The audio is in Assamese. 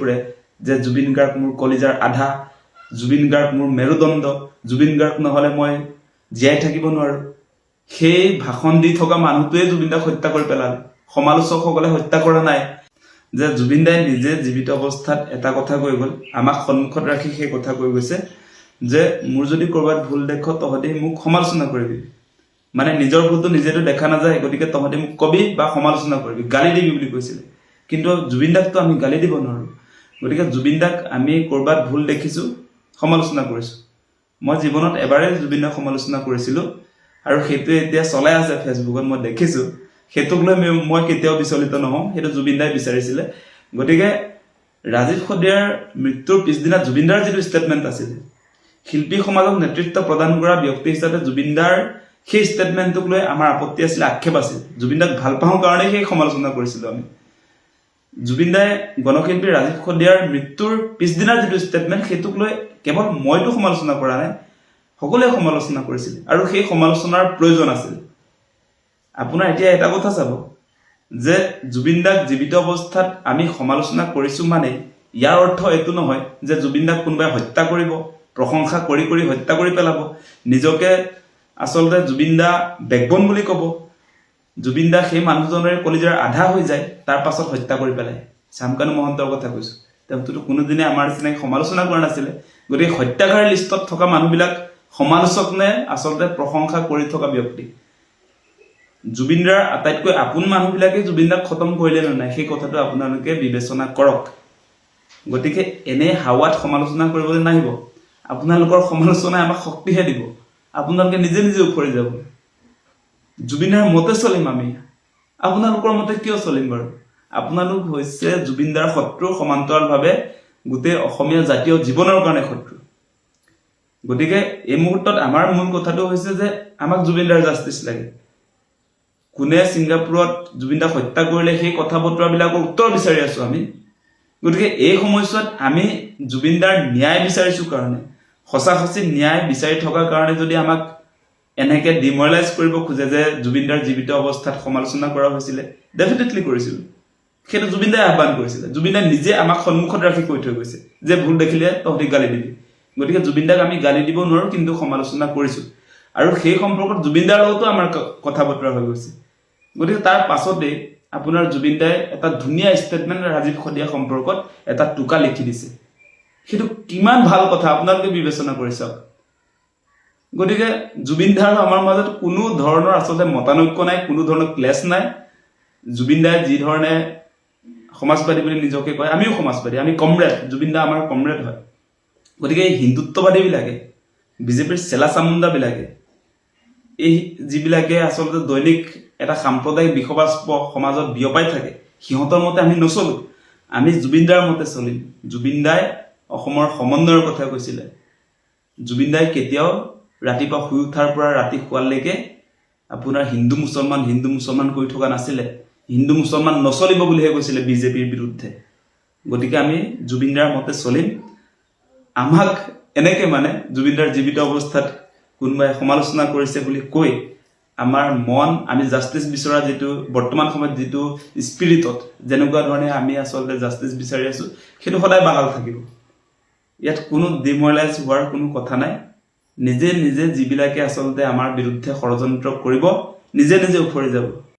ফুৰে যে জুবিন গাৰ্গ মোৰ কলিজাৰ আধা, জুবিন গাৰ্গ মোৰ মেৰুদণ্ড, জুবিন গাৰ্গ নহ'লে মই জীয়াই থাকিব নোৱাৰো। সেই ভাষণ দি থকা মানুহটোৱে জুবিন দাক হত্যা কৰি পেলালে। সমালোচকসকলে হত্যা কৰা নাই। যে জুবিন দাই নিজে জীৱিত অৱস্থাত এটা কথা কৈ গ'ল, আমাক সন্মুখত ৰাখি সেই কথা কৈ গৈছে যে মোৰ যদি ক'ৰবাত ভুল দেখ তহঁতি মোক সমালোচনা কৰিবি, মানে নিজৰ ভুলটো নিজেতো দেখা নাযায়, গতিকে তহঁতি মোক কবি বা সমালোচনা কৰিবি, গালি দিবি বুলি কৈছিলে। কিন্তু জুবিন দাকতো আমি গালি দিব নোৱাৰো। গতিকে জুবিন দাক আমি ক'ৰবাত ভুল দেখিছো, সমালোচনা কৰিছো। মই জীৱনত এবাৰেই জুবিন দাক সমালোচনা কৰিছিলো আৰু সেইটোৱে এতিয়া চলাই আছে ফেচবুকত, মই দেখিছো। সেইটোক লৈ মই কেতিয়াও বিচলিত নহওঁ, সেইটো জুবিন দাই বিচাৰিছিলে। গতিকে ৰাজীৱ সদিয়াৰ মৃত্যুৰ পিছদিনা জুবিন দাৰ যিটো ষ্টেটমেণ্ট আছিলে, শিল্পী সমাজক নেতৃত্ব প্ৰদান কৰা ব্যক্তি হিচাপে জুবিন দাৰ সেই ষ্টেটমেণ্টটোক লৈ আমাৰ আপত্তি আছিলে, আক্ষেপ আছিল। জুবিন দাক ভাল পাওঁ কাৰণেই সেই সমালোচনা কৰিছিলো আমি। জুবিন দাই গণশিল্পী ৰাজীৱ সদিয়াৰ মৃত্যুৰ পিছদিনাৰ যিটো ষ্টেটমেণ্ট, সেইটোক লৈ কেৱল মইতো সমালোচনা কৰা নাই, সকলোৱে সমালোচনা কৰিছিল আৰু সেই সমালোচনাৰ প্ৰয়োজন আছিল। আপোনাৰ এতিয়া এটা কথা চাব যে জুবিন দাক জীৱিত অৱস্থাত আমি সমালোচনা কৰিছো মানে ইয়াৰ অৰ্থ এইটো নহয় যে জুবিন দাক কোনোবাই হত্যা কৰিব, প্ৰশংসা কৰি কৰি হত্যা কৰি পেলাব, নিজকে আচলতে জুবিন দা বেকবন বুলি ক'ব, জুবিন দা সেই মানুহজনেৰে কলিজাৰ আধা হৈ যায়, তাৰ পাছত হত্যা কৰি পেলায়। শ্যামকানু মহন্তৰ কথা কৈছো, তেওঁতো কোনোদিনে আমাৰ নিচিনাকৈ সমালোচনা কৰা নাছিলে। গতিকে হত্যাকাৰীৰ লিষ্টত থকা মানুহবিলাক সমালোচক নে আচলতে প্ৰশংসা কৰি থকা ব্যক্তি? জুবিন দাৰ আটাইতকৈ আপোন মানুহবিলাকে জুবিন দাক খতম কৰিলে নে নাই, সেই কথাটো আপোনালোকে বিবেচনা কৰক। গতিকে এনে হাৱাত সমালোচনা কৰিবলৈ নাহিব। আপোনালোকৰ সমালোচনাই আমাক শক্তিহে দিব, আপোনালোকে নিজে নিজে উফৰি যাব। জুবিনৰ মতে চলিম আমি, আপোনালোকৰ মতে কিয় চলিম বাৰু? আপোনালোক হৈছে জুবিন দাৰ শত্ৰু, সমান্তৰালভাৱে গোটেই অসমীয়া জাতীয় জীৱনৰ কাৰণে শত্ৰু। গতিকে এই মুহূৰ্তত আমাৰ মূল কথাটো হৈছে যে আমাক জুবিন দাৰ জাষ্টিচ লাগে। কোনে ছিংগাপুৰত জুবিন দাক হত্যা কৰিলে সেই কথা বতৰাবিলাকৰ উত্তৰ বিচাৰি আছো আমি। গতিকে এই সময়ছোৱাত আমি জুবিন দাৰ ন্যায় বিচাৰিছো কাৰণে, সঁচা ন্যায় বিচাৰি থকাৰ কাৰণে যদি আমাক এনেকে ডিমৰেলাইজ কৰিব খোজে যে জুবিন দাৰ জীৱিত অৱস্থাত সমালোচনা কৰা হৈছিলে, ডেফিনেটলি কৰিছিলো। সেইটো জুবিন দাই আহ্বান কৰিছিলে। জুবিন দাই নিজে আমাক সন্মুখত ৰাখি কৈ থৈ গৈছে যে ভুল দেখিলে তহঁতি গালি দিবি। গতিকে জুবিন দাক আমি গালি দিব নোৱাৰো, কিন্তু সমালোচনা কৰিছো। আৰু সেই সম্পৰ্কত জুবিন দাৰ লগতো আমাৰ কথা বতৰা হৈ গৈছে। গতিকে তাৰ পাছতেই আপোনাৰ জুবিন দাই এটা ধুনীয়া ষ্টেটমেণ্ট ৰাজীৱ সদিয়া সম্পৰ্কত এটা টোকা লিখি দিছে। সেইটো কিমান ভাল কথা আপোনালোকে বিবেচনা কৰি চাওক। গতিকে জুবিন দাৰ আমাৰ মাজত কোনো ধৰণৰ আচলতে মতানৈক্য নাই, কোনো ধৰণৰ ক্লেশ নাই। জুবিন দাই যি ধৰণে সমাজবাদী বুলি নিজকে কয়, আমিও সমাজবাদী, আমি কমৰেড, জুবিন দা আমাৰ কমৰেড হয়। গতিকে এই হিন্দুত্ববাদীবিলাকে, বিজেপিৰ চেলা চামুণ্ডাবিলাকে, এই যিবিলাকে আচলতে দৈনিক এটা সাম্প্ৰদায়িক বিষবাস্প সমাজত বিয়পাই থাকে, সিহঁতৰ মতে আমি নচলো, আমি জুবিন দাৰ মতে চলিম। জুবিন দাই অসমৰ সমন্বয়ৰ কথা কৈছিলে। জুবিন দাই কেতিয়াও ৰাতিপুৱা শুই উঠাৰ পৰা ৰাতি শোৱালৈকে আপোনাৰ হিন্দু মুছলমান কৰি থকা নাছিলে। হিন্দু মুছলমান নচলিব বুলিহে কৈছিলে বিজেপিৰ বিৰুদ্ধে। গতিকে আমি জুবিন দাৰ মতে চলিম। আমাক এনেকে মানে জুবিন দাৰ জীৱিত অৱস্থাত কোনোবাই সমালোচনা কৰিছে বুলি কৈ আমাৰ মন, আমি জাষ্টিচ বিচৰা যিটো বৰ্তমান সময়ত যিটো স্পিৰিটত যেনেকুৱা ধৰণে আমি আচলতে জাষ্টিচ বিচাৰি আছো, সেইটো সদায় বাহাল থাকিব। ইয়াত কোনো ডিমৰেলাইজ হোৱাৰ কোনো কথা নাই। নিজে নিজে যিবিলাকে আচলতে আমাৰ বিৰুদ্ধে ষড়যন্ত্ৰ কৰিব, নিজে নিজে উফৰি যাব।